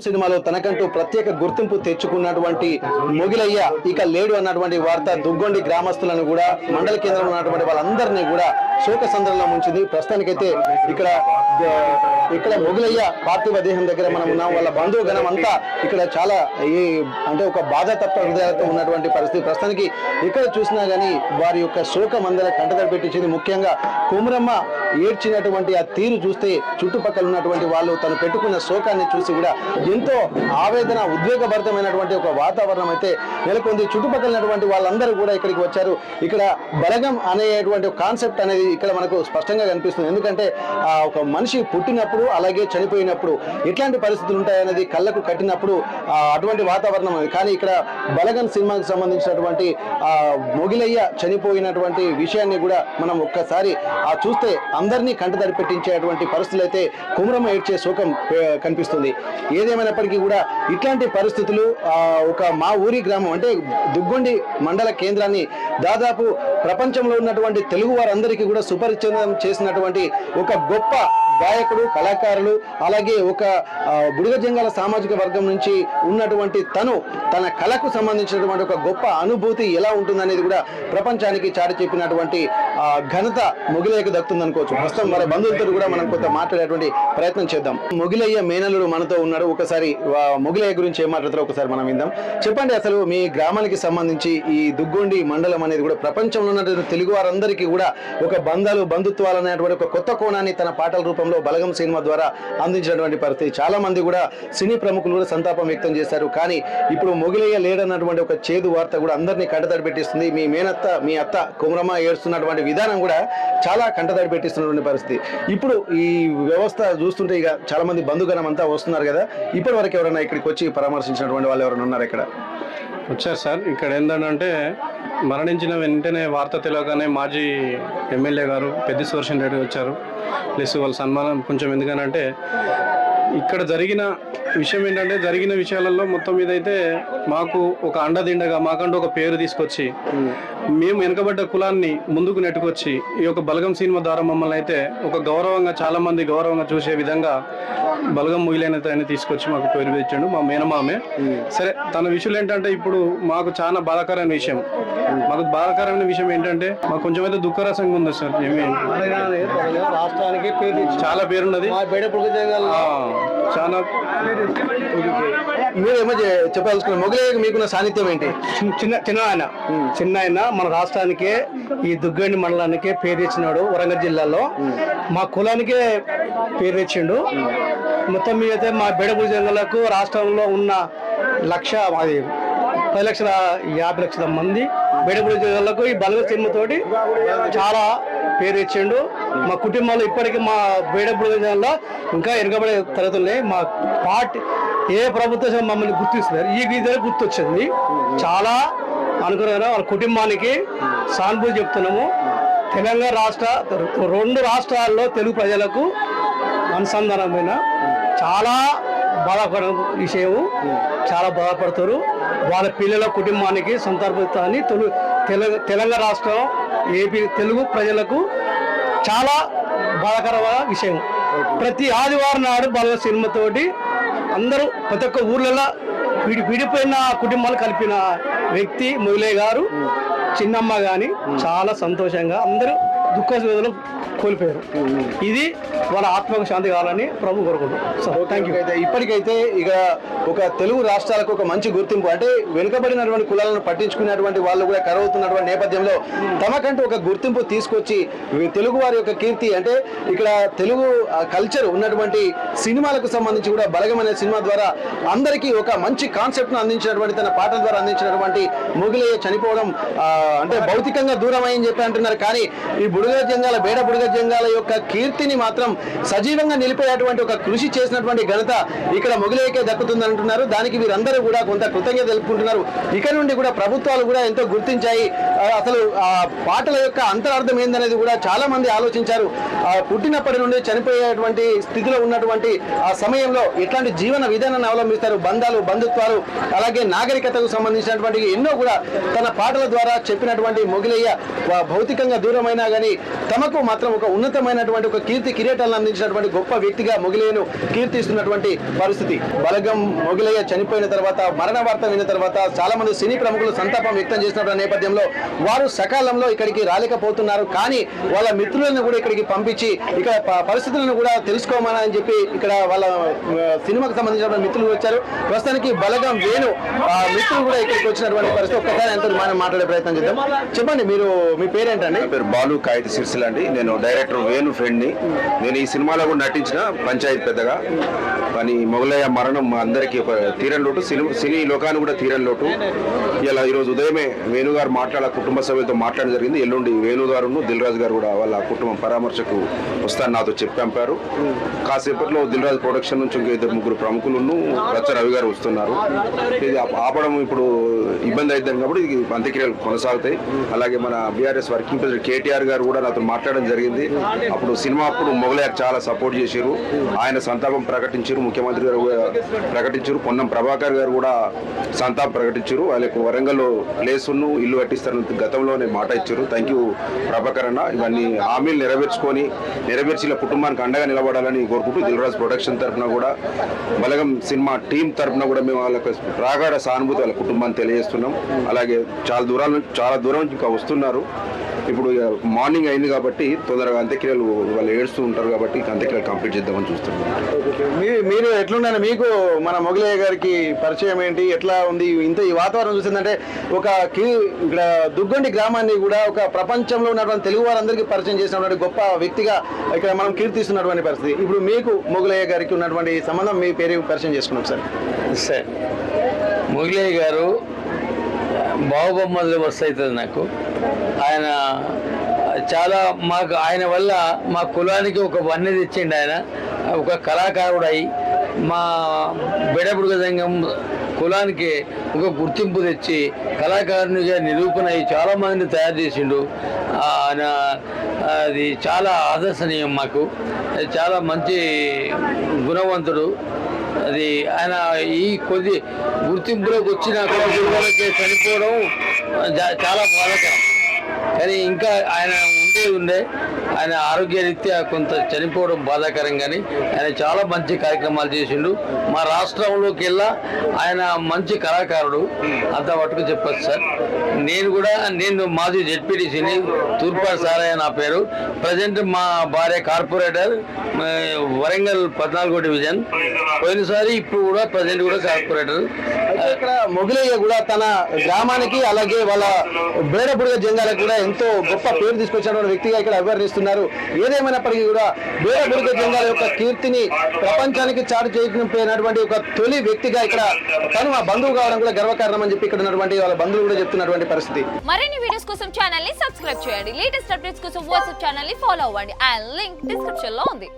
సినిమాలో తనకంటూ ప్రత్యేక గుర్తింపు తెచ్చుకున్నటువంటి మొగిలయ్య ఇక లేడు అన్నటువంటి వార్త దుగ్గొండి గ్రామస్తులను కూడా మండల కేంద్రంలో ఉన్నటువంటి వాళ్ళందరినీ కూడా శోక సంద్రంలో ముంచింది. ప్రస్తుతానికైతే ఇక్కడ మొగిలయ్య పార్థివ దేహం దగ్గర మనం ఉన్నాం. వాళ్ళ బంధువు గణం అంతా ఇక్కడ చాలా అంటే ఒక బాధ తప్ప హృదయాలతో ఉన్నటువంటి పరిస్థితి. ప్రస్తుతానికి ఎక్కడ చూసినా గానీ వారి యొక్క శోకం అందరూ కంటతడి పెట్టించింది. ముఖ్యంగా కుమరమ్మ ఏడ్చినటువంటి ఆ తీరు చూస్తే చుట్టుపక్కల ఉన్నటువంటి వాళ్ళు తను పెట్టుకున్న శోకాన్ని చూసి కూడా ఎంతో ఆవేదన ఉద్వేగభరితమైనటువంటి ఒక వాతావరణం అయితే నెలకొంది. చుట్టుపక్కల ఉన్నటువంటి వాళ్ళందరూ కూడా ఇక్కడికి వచ్చారు. ఇక్కడ బలగం అనేటువంటి కాన్సెప్ట్ అనేది ఇక్కడ మనకు స్పష్టంగా కనిపిస్తుంది. ఎందుకంటే ఒక మనిషి పుట్టినప్పుడు అలాగే చనిపోయినప్పుడు ఎట్లాంటి పరిస్థితులు ఉంటాయనేది కళ్ళకు కట్టినప్పుడు అటువంటి వాతావరణం అది. కానీ ఇక్కడ బలగం సినిమాకి సంబంధించినటువంటి మొగిలయ్య చనిపోయినటువంటి విషయాన్ని కూడా మనం ఒక్కసారి చూస్తే అందరినీ కంటతడి పెట్టించేటువంటి పరిస్థితులు అయితే కుమరమ్మ ఏడ్చే శోకం కనిపిస్తుంది. ఏదేమైనప్పటికీ కూడా ఇట్లాంటి పరిస్థితులు ఒక మా ఊరి గ్రామం అంటే దుగ్గొండి మండల కేంద్రాన్ని దాదాపు ప్రపంచంలో ఉన్నటువంటి తెలుగు వారందరికీ కూడా సుపరిచితం చేసినటువంటి ఒక గొప్ప గాయకుడు, కళాకారులు, అలాగే ఒక బుడుగ జంగాల సామాజిక వర్గం నుంచి ఉన్నటువంటి తన కళకు సంబంధించినటువంటి ఒక గొప్ప అనుభూతి ఎలా ఉంటుందనేది కూడా ప్రపంచానికి చాటి చెప్పినటువంటి ఘనత మొగిలయ్యకు దక్కుతుందనుకోవచ్చు. ప్రస్తుతం మరి బంధువులతో కూడా మనం కొంత మాట్లాడేటువంటి ప్రయత్నం చేద్దాం. మొగిలయ్య మేనల్లుడు మనతో ఉన్నాడు. ఒకసారి మొగిలయ్య గురించి ఏం మాట్లాడతారో ఒకసారి మనం విందాం. చెప్పండి, అసలు మీ గ్రామానికి సంబంధించి ఈ దుగ్గొండి మండలం అనేది కూడా ప్రపంచంలో ఉన్నటువంటి తెలుగు వారందరికీ కూడా ఒక బంధుత్వాలు అనేటువంటి ఒక కొత్త కోణాన్ని తన పాటల రూపంలో బలగం సినిమా ద్వారా అందించినటువంటి పరిస్థితి. చాలా మంది కూడా సినీ ప్రముఖులు కూడా సంతాపం వ్యక్తం చేశారు. కానీ ఇప్పుడు మొగిలయ్య లేడన్నటువంటి ఒక చేదు వార్త కూడా అందరినీ కంటతడి పెట్టిస్తుంది. మీ అత్త కుమరమ్మ ఏడుస్తున్నటువంటి విధానం కూడా చాలా కంటతడి పెట్టిస్తున్నటువంటి పరిస్థితి. ఇప్పుడు ఈ వ్యవస్థ చూస్తుంటే ఇక చాలా మంది బంధుగణం అంతా వస్తున్నారు కదా, ఇప్పటి వరకు ఎవరైనా ఇక్కడికి వచ్చి పరామర్శించినటువంటి వాళ్ళు ఎవరైనా ఉన్నారు ఇక్కడ? వచ్చారు సార్. ఇక్కడ ఏంటంటే మరణించిన వెంటనే వార్త తెలియగానే మాజీ ఎమ్మెల్యే గారు పెద్ది సుదర్శన్ రెడ్డి వచ్చారు. ప్లస్ వాళ్ళ సన్మానం కొంచెం ఎందుకనంటే ఇక్కడ జరిగిన విషయం ఏంటంటే జరిగిన విషయాలలో మొత్తం మీద అయితే మాకు ఒక అండదిండగా మాకంటూ ఒక పేరు తీసుకొచ్చి మేము వెనుకబడ్డ కులాన్ని ముందుకు నెట్టుకొచ్చి ఈ యొక్క బలగం సినిమా ద్వారా మమ్మల్ని అయితే ఒక గౌరవంగా చాలా మంది గౌరవంగా చూసే విధంగా బలగం మొగిలయ్యని తీసుకొచ్చి మాకు పేరు తెచ్చాడు మా మేనమామే. సరే, తన విషయం ఏంటంటే ఇప్పుడు మాకు చాలా బాధాకరమైన విషయం. మాకు బాధాకరమైన విషయం ఏంటంటే మాకు కొంచెం అయితే దుఃఖరసంగా ఉంది సార్. రాష్ట్రానికి చాలా పేరున్నది. చాలా మీరేమో చెప్పాల్సుకున్నారు. మొగిలయ్యకు మీకున్న సాన్నిధ్యం ఏంటి? చిన్న ఆయన మన రాష్ట్రానికే ఈ దుగ్గొండి మండలానికే పేరు తెచ్చినాడు. వరంగల్ జిల్లాలో మా కులానికే పేరు తెచ్చిండు. మొత్తం మీద అయితే మా బెడబుజంగలకు రాష్ట్రంలో ఉన్న 10,50,00,000 మంది బెడబుజంగలకు ఈ బలగం సినిమాతోటి చాలా పేరు తెచ్చిండు. మా కుటుంబంలో ఇప్పటికీ మా బేడబుజంగంలో ఇంకా వెనుకబడే తరగతులున్నాయి. మా పార్టీ ఏ ప్రభుత్వం మమ్మల్ని గుర్తిస్తున్నారు, ఈ విధంగా గుర్తొచ్చింది. చాలా అనుకున్న వాళ్ళ కుటుంబానికి సానుభూతి చెప్తున్నాము. తెలంగాణ రెండు రాష్ట్రాల్లో తెలుగు ప్రజలకు అనుసంధానమైన చాలా బాధాకర విషయము. చాలా బాధపడతారు. వాళ్ళ పిల్లల కుటుంబానికి సంతర్పితాన్ని తెలంగాణ రాష్ట్రం ఏపీ తెలుగు ప్రజలకు చాలా బాధాకరమైన విషయం. ప్రతి ఆదివారం నాడు బలగం సినిమాతోటి అందరూ ప్రతి ఒక్క ఊర్లలో విడిపోయిన కుటుంబాలు కలిపిన వ్యక్తి మొగిలయ్య గారు. చిన్నమ్మ కానీ చాలా సంతోషంగా అందరూ దుఃఖ వేదనలు కోల్పోయారు. ఇది వాళ్ళ ఆత్మకు శాంతి కావాలని ప్రభు కోరుకుంటున్నాం. Thank you. అయితే ఇప్పటికైతే ఇక ఒక తెలుగు రాష్ట్రాలకు ఒక మంచి గుర్తింపు అంటే వెనుకబడినటువంటి కులాలను పట్టించుకునేటువంటి వాళ్ళు కూడా కరవుతున్నటువంటి నేపథ్యంలో తమకంటూ ఒక గుర్తింపు తీసుకొచ్చి తెలుగు వారి యొక్క కీర్తి అంటే ఇక్కడ తెలుగు కల్చర్ ఉన్నటువంటి సినిమాలకు సంబంధించి కూడా బలగం అనే సినిమా ద్వారా అందరికీ ఒక మంచి కాన్సెప్ట్ను అందించినటువంటి తన పాటల ద్వారా అందించినటువంటి మొగిలయ్య చనిపోవడం అంటే భౌతికంగా దూరం అయ్యని చెప్పి అంటున్నారు. కానీ ఈ బేడ బుడుగ జంగాల యొక్క కీర్తిని మాత్రం సజీవంగా నిలిపేటువంటి ఒక కృషి చేసినటువంటి ఘనత ఇక్కడ మొగిలయ్యకే దక్కుతుంది అంటున్నారు. దానికి వీరందరూ కూడా కొంత కృతజ్ఞత తెలుపుకుంటున్నారు. ఇక్కడ నుండి కూడా ప్రభుత్వాలు కూడా ఎంతో గుర్తించాయి. అసలు ఆ పాటల యొక్క అంతరార్థం ఏందనేది కూడా చాలా మంది ఆలోచించారు. పుట్టినప్పటి నుండి చనిపోయేటువంటి స్థితిలో ఉన్నటువంటి ఆ సమయంలో ఎట్లాంటి జీవన విధానాన్ని అవలంబిస్తారు, బంధుత్వాలు అలాగే నాగరికతకు సంబంధించినటువంటి ఎన్నో కూడా తన పాటల ద్వారా చెప్పినటువంటి మొగిలయ్య భౌతికంగా దూరమైనా కానీ తమకు మాత్రం ఒక ఉన్నతమైనటువంటి ఒక కీర్తి కిరీటాలను అందించినటువంటి గొప్ప వ్యక్తిగా మొగిలయ్యను కీర్తిస్తున్నటువంటి పరిస్థితి. బలగం మొగిలయ్య చనిపోయిన తర్వాత మరణ వార్త విన్న తర్వాత చాలా మంది సినీ ప్రముఖులు సంతాపం వ్యక్తం చేసిన నేపథ్యంలో వారు సకాలంలో ఇక్కడికి రాలేకపోతున్నారు. కానీ వాళ్ళ మిత్రులను కూడా ఇక్కడికి పంపించి ఇక్కడ పరిస్థితులను కూడా తెలుసుకోమని చెప్పి ఇక్కడ వాళ్ళ సినిమాకు సంబంధించిన మిత్రులు వచ్చారు. ప్రస్తుతానికి బలగం వేణు మిత్రులు కూడా ఇక్కడికి వచ్చినటువంటి పరిస్థితి. ఒక్కసారి ఎంతో మనం మాట్లాడే ప్రయత్నం చేద్దాం. చెప్పండి, మీరు మీ పేరేంటండి? పేరు బాలు కాయిత సిరిసిల్ల అండి. నేను డైరెక్టర్ వేణు ఫ్రెండ్ని. నేను ఈ సినిమాలో కూడా నటించిన పంచాయతీ పెద్దగా. కానీ మొగలయ్య మరణం మా అందరికీ ఒక తీరని లోటు, సినీ లోకాన్ని కూడా తీరని లోటు. ఇలా ఈరోజు ఉదయమే వేణు గారు కుటుంబ సభ్యులతో మాట్లాడడం జరిగింది. ఎల్లుండి వేణు గారును దిల్ రాజు గారు కూడా వాళ్ళ కుటుంబం పరామర్శకు వస్తాను నాతో చెప్పి పంపారు. కాసేపట్లో దిల్ రాజు ప్రొడక్షన్ నుంచి ఇంకా 2-3 ప్రముఖులను రచ్చ రవి గారు వస్తున్నారు. ఇది ఆపడం ఇప్పుడు ఇబ్బంది అవుతుంది కాబట్టి ఇది అంత్యక్రియలు కొనసాగుతాయి. అలాగే మన బీఆర్ఎస్ వర్కింగ్ ప్రెసిడెంట్ కేటీఆర్ గారు కూడా నాతో మాట్లాడడం జరిగింది. అప్పుడు సినిమా అప్పుడు మొగలయ్యకు చాలా సపోర్ట్ చేశారు. ఆయన సంతాపం ప్రకటించారు. ముఖ్యమంత్రి గారు ప్రకటించారు. పొన్నం ప్రభాకర్ గారు కూడా సంతాపం ప్రకటించారు. వాళ్ళకు వరంగల్లో ప్లేసును ఇల్లు కట్టిస్తారని గతంలోనే మాట ఇచ్చారు. థ్యాంక్ యూ ప్రభాకర్ అన్న. ఇవన్నీ హామీలు నెరవేర్చి కుటుంబానికి అండగా నిలబడాలని కోరుకుంటూ దిల్ రాజు ప్రొడక్షన్ తరఫున కూడా బలగం సినిమా టీం తరఫున కూడా మేము వాళ్ళకి ప్రాగాఢ సానుభూతి వాళ్ళ కుటుంబాన్ని తెలియజేస్తున్నాం. అలాగే చాలా దూరం నుంచి ఇంకా వస్తున్నారు. ఇప్పుడు మార్నింగ్ అయింది కాబట్టి తొందరగా అంత్యక్రియలు వాళ్ళు ఏడుస్తూ ఉంటారు కాబట్టి అంత్యక్రియలు కంప్లీట్ చేద్దామని చూస్తున్నాం. మీరు ఎట్లున్నారు? మీకు మన మొగలయ్య గారికి పరిచయం ఏంటి, ఎట్లా ఉంది? ఇంత ఈ వాతావరణం చూసిందంటే ఒక ఇక్కడ దుగ్గొండి గ్రామాన్ని కూడా ఒక ప్రపంచంలో ఉన్నటువంటి తెలుగు వారందరికీ పరిచయం చేసినటువంటి గొప్ప వ్యక్తిగా ఇక్కడ మనం కీర్తిస్తున్నటువంటి పరిస్థితి. ఇప్పుడు మీకు మొగలయ్య గారికి ఉన్నటువంటి సంబంధం మీ పేరు పరిచయం చేసుకున్నాం సార్. మొగలయ్య గారు బాహుబొమ్మలు వస్తు అవుతుంది నాకు. ఆయన చాలా ఆయన వల్ల మా కులానికి ఒక వన్నె తెచ్చిండు. ఆయన ఒక కళాకారుడై మా బెడబుడుగ సంఘం కులానికి ఒక గుర్తింపు తెచ్చి కళాకారునిగా నిరూపణ అయ్యి చాలామందిని తయారు చేసిండు. ఆయన అది చాలా ఆదర్శనీయం. మాకు చాలా మంచి గుణవంతుడు. అది ఆయన ఈ కొద్ది గుర్తింపులోకి వచ్చిన కొద్ది చనిపోవడం చాలా బాధాకరం. కానీ ఇంకా ఆయన ఉండే ఆయన ఆరోగ్యరీత్యా కొంత చనిపోవడం బాధాకరం. కానీ ఆయన చాలా మంచి కార్యక్రమాలు చేసిండు. మా రాష్ట్రంలోకి వెళ్ళా ఆయన మంచి కళాకారుడు, అంత పట్టుకు చెప్పచ్చు సార్. నేను మాజీ జెడ్పీటీసీని, తూర్పాడు సారయ్య నా పేరు. ప్రజెంట్ మా భార్య కార్పొరేటర్ వరంగల్ 14వ డివిజన్. పోయినసారి ఇప్పుడు కూడా ప్రజెంట్ కూడా కార్పొరేటర్. ఇక్కడ మొగలయ్య కూడా తన గ్రామానికి అలాగే వాళ్ళ బేడబుడిగ జంగాలకు కూడా ఎంతో గొప్ప పేరు తీసుకొచ్చినటువంటి వ్యక్తిగా ఇక్కడ అభివర్ణిస్తున్నారు. ఏదేమైనప్పటికీ కూడా బేడబుడిగ జంగాల యొక్క కీర్తిని ప్రపంచానికి చాటు చేయకపోయినటువంటి ఒక తొలి వ్యక్తిగా ఇక్కడ తను ఆ బంధువు కావడం కూడా గర్వకారణం అని చెప్పి ఇక్కడ ఉన్నటువంటి వాళ్ళ బంధువులు కూడా చెప్తున్నటువంటి పరిస్థితి. మరిన్ని వీడియోస్ కోసం ఛానల్ ని సబ్స్క్రైబ్ చేయండి. లేటెస్ట్ అప్డేట్స్ కోసం వాట్సాప్ ఛానల్ ని ఫాలో అవ్వండి. ఆ లింక్ డిస్క్రిప్షన్ లో ఉంది.